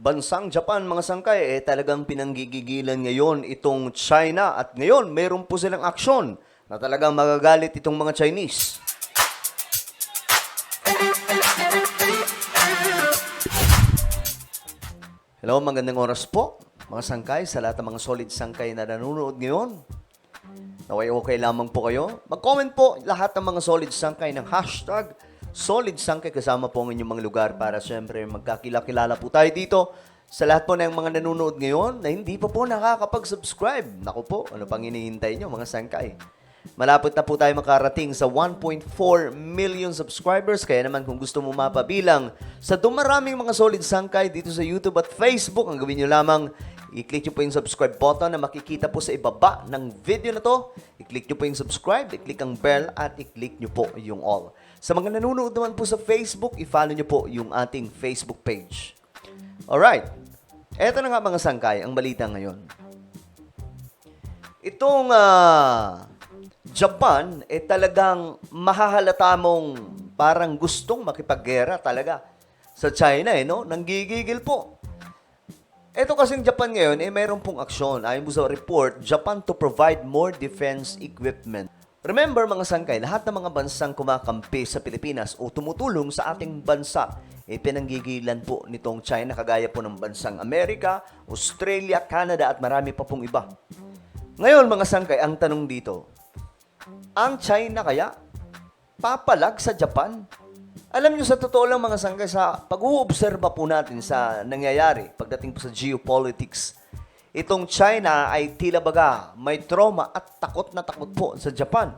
Bansang Japan, mga sangkay, talagang pinanggigigilan ngayon itong China at ngayon mayroon po silang aksyon na talagang magagalit itong mga Chinese. Hello, magandang oras po, mga sangkay, sa lahat ng mga solid sangkay na nanonood ngayon. Naway okay lamang po kayo. Mag-comment po lahat ng mga solid sangkay ng hashtag Solid Sangkay kasama po ang inyong mga lugar para siyempre magkakilala po tayo dito sa lahat po ng mga nanonood ngayon na hindi pa po nakakapag-subscribe. Naku po, ano pang hinihintay nyo mga sangkay? Malapit na po tayo makarating sa 1.4 million subscribers. Kaya naman kung gusto mo mapabilang sa dumaraming mga solid sangkay dito sa YouTube at Facebook, ang gawin nyo lamang, i-click nyo po yung subscribe button na makikita po sa ibaba ng video na to. I-click nyo po yung subscribe, i-click ang bell at i-click nyo po yung all. Sa mga nanonood naman po sa Facebook, i-follow nyo po yung ating Facebook page. Alright. Eto na nga mga sangkay, ang balita ngayon. Itong Japan, talagang mahahalata mong parang gustong makipaggera talaga sa China, no? Nanggigigil po. Ito kasing Japan ngayon, mayroon pong aksyon. Ayon po sa report, Japan to provide more defense equipment. Remember mga sangkay, lahat ng mga bansang kumakampi sa Pilipinas o tumutulong sa ating bansa, pinanggigilan po nitong China, kagaya po ng bansang Amerika, Australia, Canada at marami pa pong iba. Ngayon mga sangkay, ang tanong dito, ang China kaya papalag sa Japan? Alam nyo, sa totoo lang mga sangkay, sa pag-uobserba po natin sa nangyayari pagdating po sa geopolitics, itong China ay tila baga may trauma at takot na takot po sa Japan.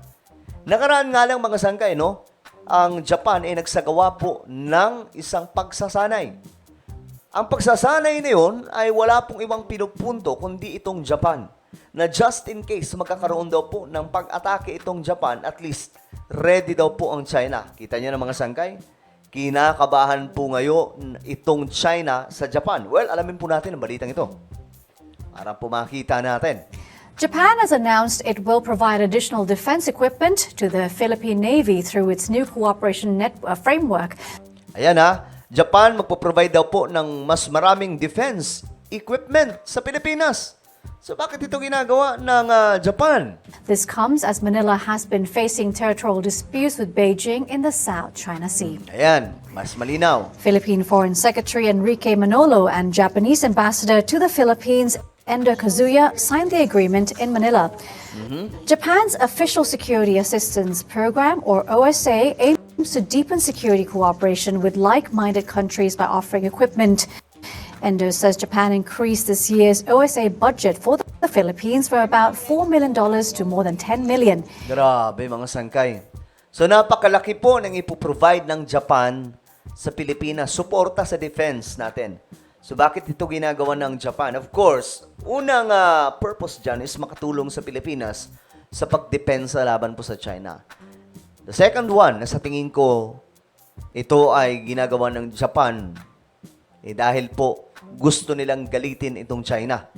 Nakaraan nga lang mga sangkay, no? Ang Japan ay nagsagawa po ng isang pagsasanay. Ang pagsasanay na yun ay wala pong ibang pinupunto kundi itong Japan. Na just in case magkakaroon daw po ng pag-atake itong Japan, at least ready daw po ang China. Kita niyo na mga sangkay? Kinakabahan po ngayon itong China sa Japan. Well, alamin po natin ang balitang ito. Para po makita natin. Japan has announced it will provide additional defense equipment to the Philippine Navy through its new cooperation framework. Ayan Japan magpo-provide daw po ng mas maraming defense equipment sa Pilipinas. So bakit ito ginagawa ng Japan? This comes as Manila has been facing territorial disputes with Beijing in the South China Sea. Ayan, mas malinaw. Philippine Foreign Secretary Enrique Manolo and Japanese Ambassador to the Philippines Endo Kazuya signed the agreement in Manila. Japan's Official Security Assistance Program, or OSA, aims to deepen security cooperation with like-minded countries by offering equipment. Endo says Japan increased this year's OSA budget for the Philippines from about $4 million to more than $10 million. Grabe mga sangkay. So napakalaki po ng ipoprovide ng Japan sa Pilipinas, suporta sa defense natin. So bakit ito ginagawa ng Japan? Of course, unang purpose dyan is makatulong sa Pilipinas sa pagdepensa laban po sa China. The second one, na sa tingin ko, ito ay ginagawa ng Japan dahil po gusto nilang galitin itong China.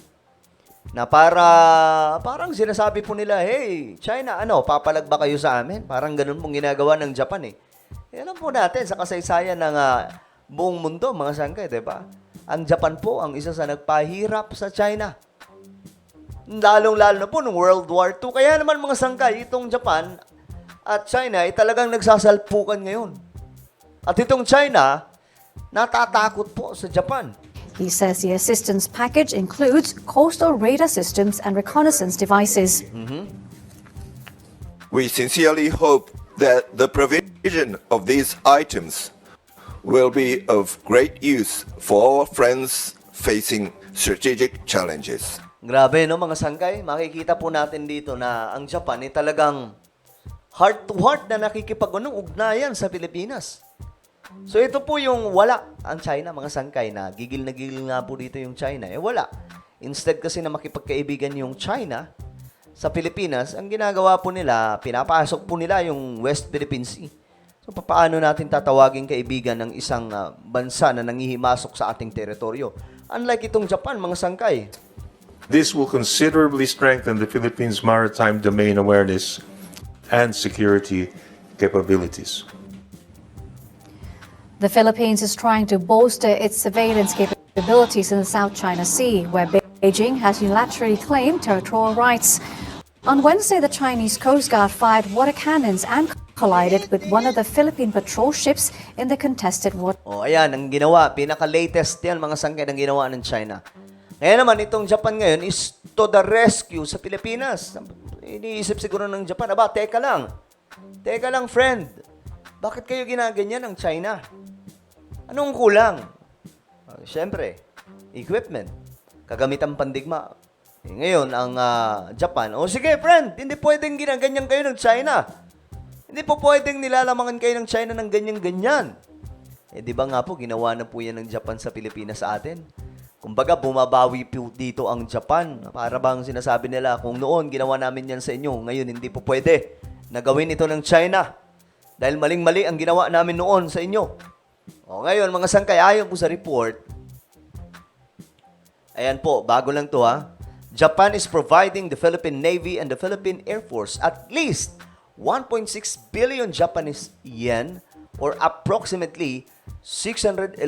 Na parang sinasabi po nila, hey, China, papalag ba kayo sa amin? Parang ganun pong ginagawa ng Japan Alam po natin sa kasaysayan ng buong mundo, mga sangkay, diba? Ang Japan po ang isa sa nagpahirap sa China. Lalong-lalo na po noong World War II. Kaya naman mga sangkay, itong Japan at China ay talagang nagsasalpukan ngayon. At itong China, natatakot po sa Japan. He says the assistance package includes coastal radar systems and reconnaissance devices. We sincerely hope that the provision of these items will be of great use for our friends facing strategic challenges. Grabe, no, mga sangkay? Makikita po natin dito na ang Japan ay talagang heart-to-heart na nakikipag-ugnayan sa Pilipinas. So ito po yung wala ang China, mga sangkay, na gigil nga po dito yung China. Wala. Instead kasi na makipagkaibigan yung China sa Pilipinas, ang ginagawa po nila, pinapasok po nila yung West Philippine Sea. So, paano natin tatawagin kaibigan ng isang bansa na nangihimasok sa ating teritoryo? Unlike itong Japan, mga sangkay. This will considerably strengthen the Philippines' maritime domain awareness and security capabilities. The Philippines is trying to bolster its surveillance capabilities capabilities in the South China Sea, where Beijing has unilaterally claimed territorial rights. On Wednesday, the Chinese Coast Guard fired water cannons and collided with one of the Philippine patrol ships in the contested water. O, ayan, ang ginawa. Pinaka-latest yan, mga sangkay ng ginawa ng China. Ngayon naman, itong Japan ngayon is to the rescue sa Pilipinas. Iniisip siguro ng Japan, aba, teka lang. Teka lang, friend. Bakit kayo ginaganyan ng China? Anong kulang? Siyempre, equipment. Kagamitan pandigma. Ngayon, ang Japan, sige, friend, hindi pwedeng ginaganyan kayo ng China. Hindi po pwedeng nilalamangan kayo ng China ng ganyan-ganyan. Di ba nga po, ginawa na po yan ng Japan sa Pilipinas sa atin? Kumbaga, bumabawi po dito ang Japan. Para bang sinasabi nila, kung noon ginawa namin yan sa inyo, ngayon hindi po pwede na gawin ito ng China. Dahil maling-mali ang ginawa namin noon sa inyo. O ngayon, mga sangkay, ayon po sa report, ayan po, bago lang to Japan is providing the Philippine Navy and the Philippine Air Force at least 1.6 billion Japanese yen or approximately 611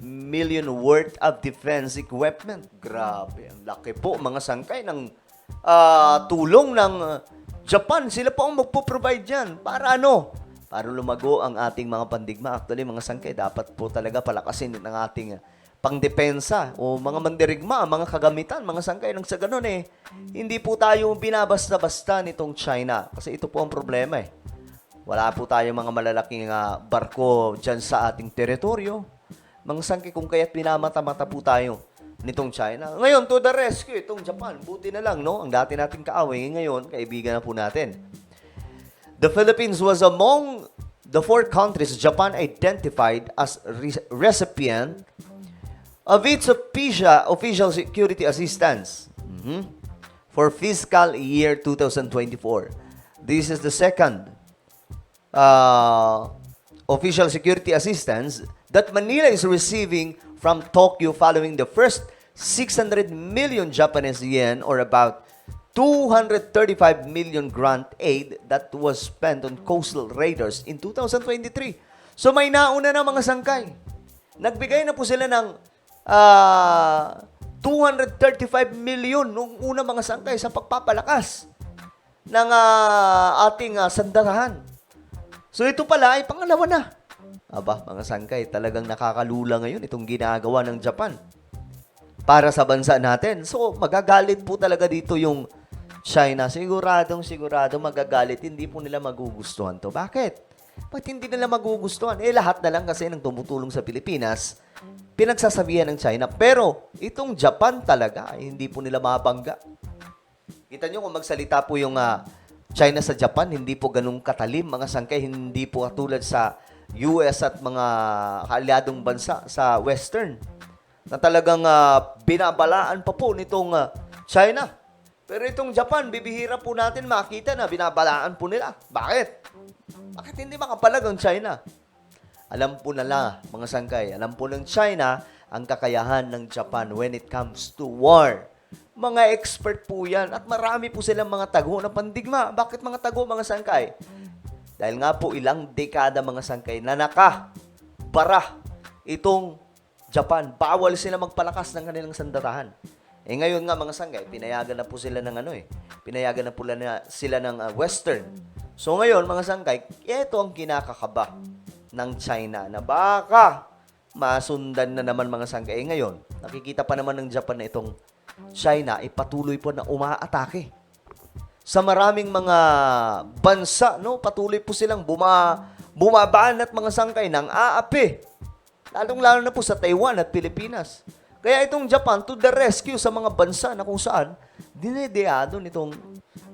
million worth of defense equipment. Grabe, ang laki po mga sangkay ng tulong ng Japan. Sila po ang magpo-provide yan. Para ano? Para lumago ang ating mga pandigma. Actually, mga sangkay, dapat po talaga palakasin ng ating pangdepensa o mga mandirigma, mga kagamitan, mga sangkay nang sa ganun hindi po tayo binabasta-basta nitong China. Kasi ito po ang problema Wala po tayong mga malalaking barko dyan sa ating teritoryo. Mga sangkay kung kaya't pinamata-mata po tayo nitong China. Ngayon, to the rescue, itong Japan. Buti na lang, no? Ang dati nating kaaway, ngayon, kaibigan na po natin. The Philippines was among the 4 countries Japan identified as recipient of its official security assistance for fiscal year 2024. This is the second official security assistance that Manila is receiving from Tokyo following the first 600 million Japanese yen or about 235 million grant aid that was spent on coastal raiders in 2023. So may nauna na mga sangkay. Nagbigay na po sila ng 235 million nung una mga sangkay sa pagpapalakas ng ating sandarahan. So ito pala ay pangalawa na. Aba, mga sangkay, talagang nakakalula ngayon itong ginagawa ng Japan para sa bansa natin. So magagalit po talaga dito yung China. Sigurado magagalit. Hindi po nila magugustuhan to. Bakit? Ba't hindi nila magugustuhan? Lahat na lang kasi ng tumutulong sa Pilipinas, pinagsasabihan ng China. Pero, itong Japan talaga, hindi po nila mabangga. Kita nyo kung magsalita po yung China sa Japan, hindi po ganun katalim, mga sangkay. Hindi po katulad sa US at mga kaalyadong bansa sa Western na talagang binabalaan pa po nitong China. Pero itong Japan, bibihira po natin makita na binabalaan po nila. Bakit? Bakit hindi makapalag ang China? Alam po nila, mga sangkay, alam po ng China ang kakayahan ng Japan when it comes to war. Mga expert po yan at marami po silang mga tago ng pandigma. Bakit mga tago, mga sangkay? Dahil nga po ilang dekada, mga sangkay, na nakabara itong Japan. Bawal sila magpalakas ng kanilang sandatahan. Ngayon nga, mga sangkay, pinayagan na po sila ng pinayagan na po sila ng Western. So ngayon, mga sangkay, ito ang kinakakaba ng China na baka masundan na naman, mga sangkay. Ngayon, nakikita pa naman ng Japan na itong China ay patuloy po na umaatake. Sa maraming mga bansa, no, patuloy po silang bumabanat, mga sangkay, ng aapi. Lalong-lalo na po sa Taiwan at Pilipinas. Kaya itong Japan to the rescue sa mga bansa na kung saan dinedeado nitong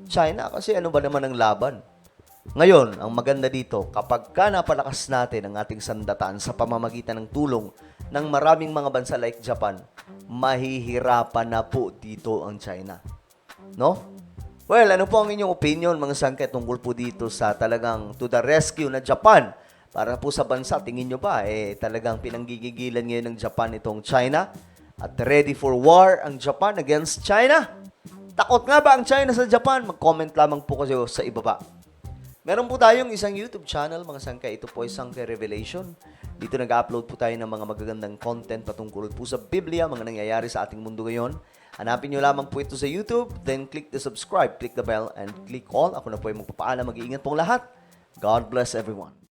China. Kasi ano ba naman ang laban? Ngayon, ang maganda dito, kapag ka napalakas natin ang ating sandataan sa pamamagitan ng tulong ng maraming mga bansa like Japan, mahihirapan na po dito ang China. No? Well, ano po ang inyong opinion, mga sangkay, tungkol po dito sa talagang to the rescue na Japan? Para po sa bansa, tingin nyo ba, talagang pinanggigigilan ngayon ng Japan itong China? At ready for war ang Japan against China? Takot nga ba ang China sa Japan? Mag-comment lamang po kayo sa ibaba. Meron po tayong isang YouTube channel, mga sangkay. Ito po ay Sangkay Revelation. Dito nag-upload po tayo ng mga magagandang content patungkol po sa Biblia, mga nangyayari sa ating mundo ngayon. Hanapin nyo lamang po ito sa YouTube, then click the subscribe, click the bell, and click all. Ako na po ay magpapaalam. Mag-iingat pong lahat. God bless everyone.